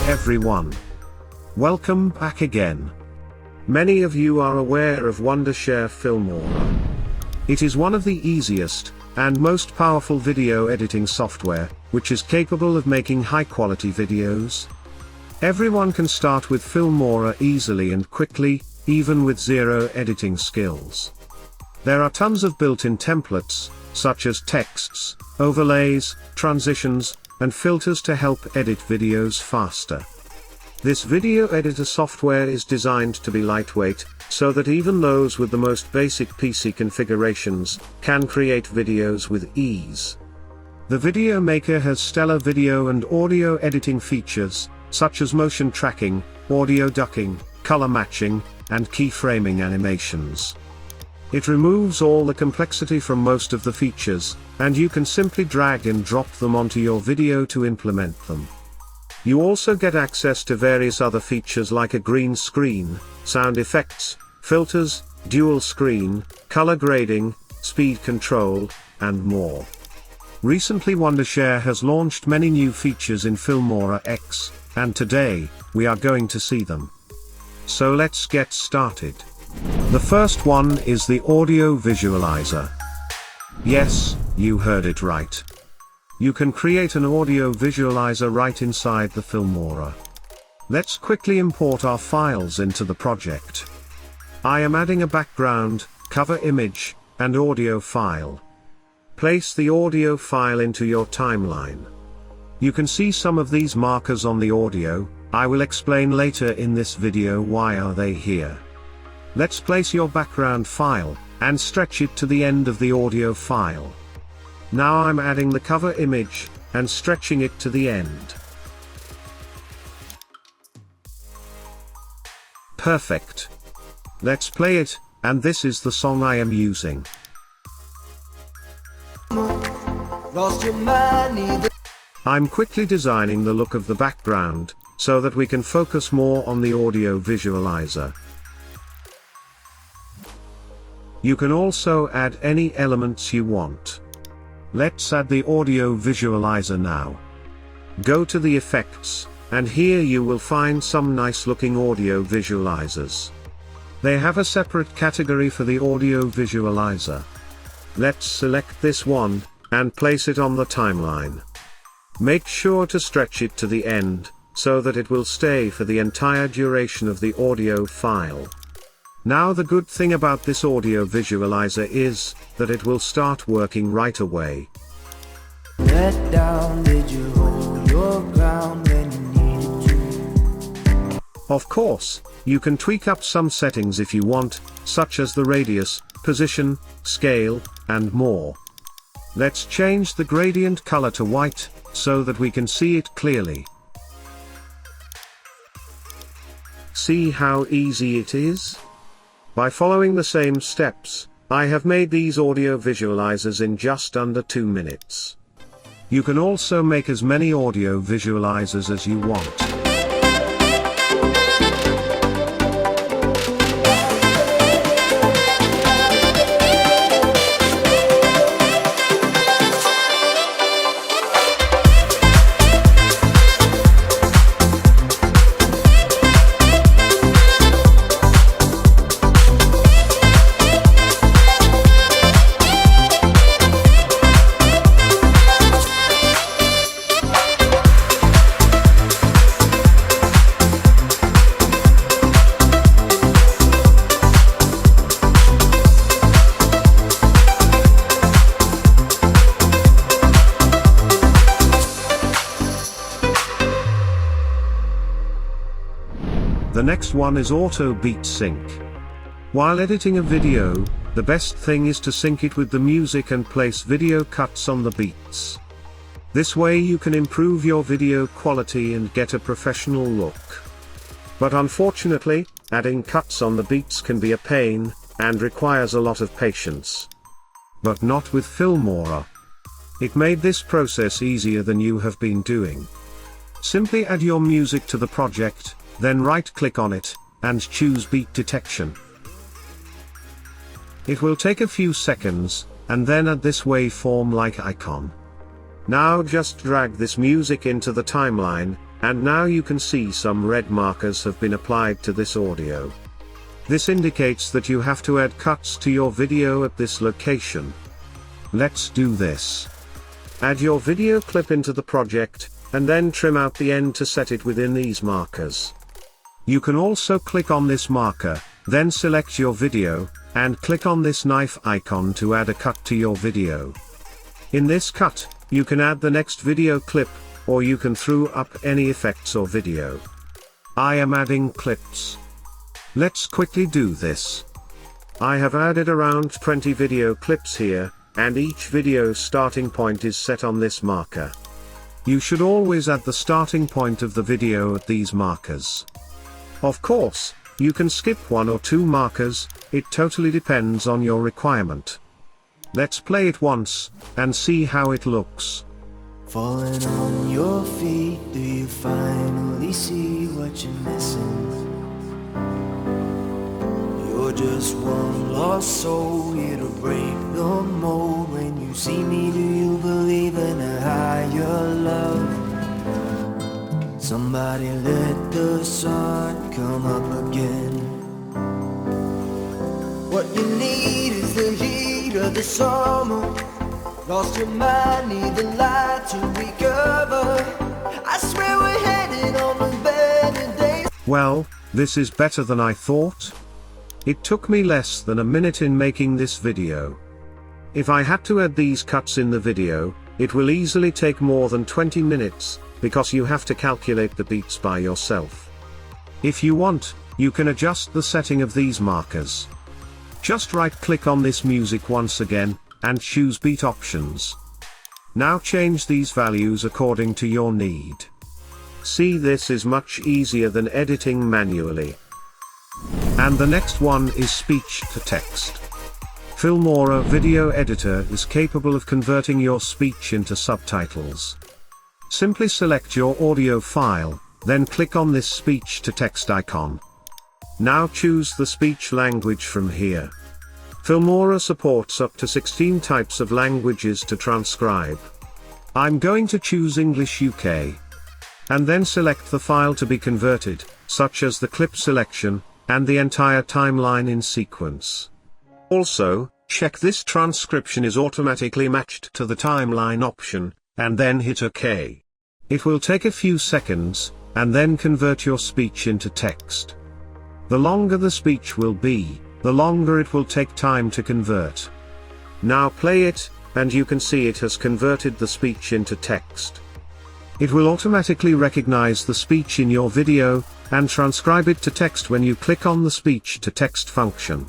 everyone. Welcome back again. Many of you are aware of Wondershare Filmora. It is one of the easiest and most powerful video editing software, which is capable of making high-quality videos. Everyone can start with Filmora easily and quickly, even with zero editing skills. There are tons of built-in templates, such as texts, overlays, transitions, and filters to help edit videos faster. This video editor software is designed to be lightweight, so that even those with the most basic PC configurations can create videos with ease. The Video Maker has stellar video and audio editing features, such as motion tracking, audio ducking, color matching, and keyframing animations. It removes all the complexity from most of the features, and you can simply drag and drop them onto your video to implement them. You also get access to various other features like a green screen, sound effects, filters, dual screen, color grading, speed control, and more. Recently Wondershare has launched many new features in Filmora X, and today, we are going to see them. So let's get started. The first one is the Audio Visualizer. Yes, you heard it right. You can create an audio visualizer right inside the Filmora. Let's quickly import our files into the project. I am adding a background, cover image, and audio file. Place the audio file into your timeline. You can see some of these markers on the audio. I will explain later in this video why are they here. Let's place your background file, and stretch it to the end of the audio file. Now I'm adding the cover image, and stretching it to the end. Perfect. Let's play it, and this is the song I am using. I'm quickly designing the look of the background, so that we can focus more on the audio visualizer. You can also add any elements you want. Let's add the audio visualizer now. Go to the effects, and here you will find some nice looking audio visualizers. They have a separate category for the audio visualizer. Let's select this one, and place it on the timeline. Make sure to stretch it to the end, so that it will stay for the entire duration of the audio file. Now the good thing about this audio visualizer is, that it will start working right away. Let down, did you hold your ground when you needed to? Of course, you can tweak up some settings if you want, such as the radius, position, scale, and more. Let's change the gradient color to white, so that we can see it clearly. See how easy it is? By following the same steps, I have made these audio visualizers in just under 2 minutes. You can also make as many audio visualizers as you want. The next one is Auto Beat Sync. While editing a video, the best thing is to sync it with the music and place video cuts on the beats. This way you can improve your video quality and get a professional look. But unfortunately, adding cuts on the beats can be a pain, and requires a lot of patience. But not with Filmora. It made this process easier than you have been doing. Simply add your music to the project, then right-click on it, and choose Beat Detection. It will take a few seconds, and then add this waveform-like icon. Now just drag this music into the timeline, and now you can see some red markers have been applied to this audio. This indicates that you have to add cuts to your video at this location. Let's do this. Add your video clip into the project, and then trim out the end to set it within these markers. You can also click on this marker, then select your video, and click on this knife icon to add a cut to your video. In this cut, you can add the next video clip, or you can throw up any effects or video. I am adding clips. Let's quickly do this. I have added around 20 video clips here, and each video starting point is set on this marker. You should always add the starting point of the video at these markers. Of course, you can skip one or two markers, it totally depends on your requirement. Let's play it once, and see how it looks. Falling on your feet, do you finally see what you're missing? You're just one lost soul, here to break the mold. When you see me, do you believe in a higher love? Somebody let the sun come up again. What you need is the heat of the summer. Lost your mind, need the light to recover. I swear we're headed on the better days. Well, this is better than I thought. It took me less than a minute in making this video. If I had to add these cuts in the video, it will easily take more than 20 minutes, because you have to calculate the beats by yourself. If you want, you can adjust the setting of these markers. Just right-click on this music once again, and choose beat options. Now change these values according to your need. See, this is much easier than editing manually. And the next one is speech to text. Filmora Video Editor is capable of converting your speech into subtitles. Simply select your audio file, then click on this speech to text icon. Now choose the speech language from here. Filmora supports up to 16 types of languages to transcribe. I'm going to choose English UK. And then select the file to be converted, such as the clip selection, and the entire timeline in sequence. Also, check this transcription is automatically matched to the timeline option, and then hit OK. It will take a few seconds, and then convert your speech into text. The longer the speech will be, the longer it will take time to convert. Now play it, and you can see it has converted the speech into text. It will automatically recognize the speech in your video, and transcribe it to text when you click on the speech to text function.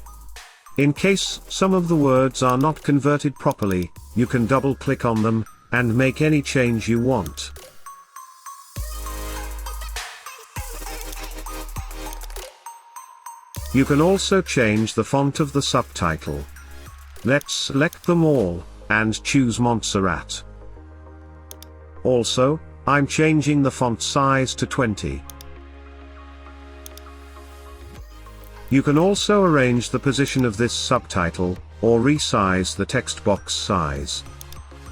In case some of the words are not converted properly, you can double-click on them, and make any change you want. You can also change the font of the subtitle. Let's select them all, and choose Montserrat. Also, I'm changing the font size to 20. You can also arrange the position of this subtitle, or resize the text box size.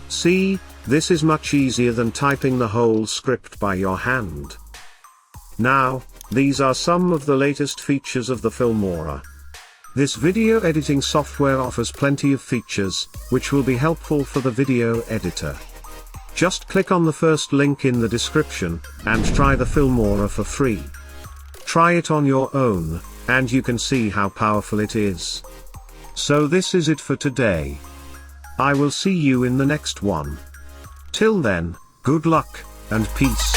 See, this is much easier than typing the whole script by your hand. Now, these are some of the latest features of the Filmora. This video editing software offers plenty of features, which will be helpful for the video editor. Just click on the first link in the description, and try the Filmora for free. Try it on your own, and you can see how powerful it is. So this is it for today. I will see you in the next one. Till then, good luck, and peace.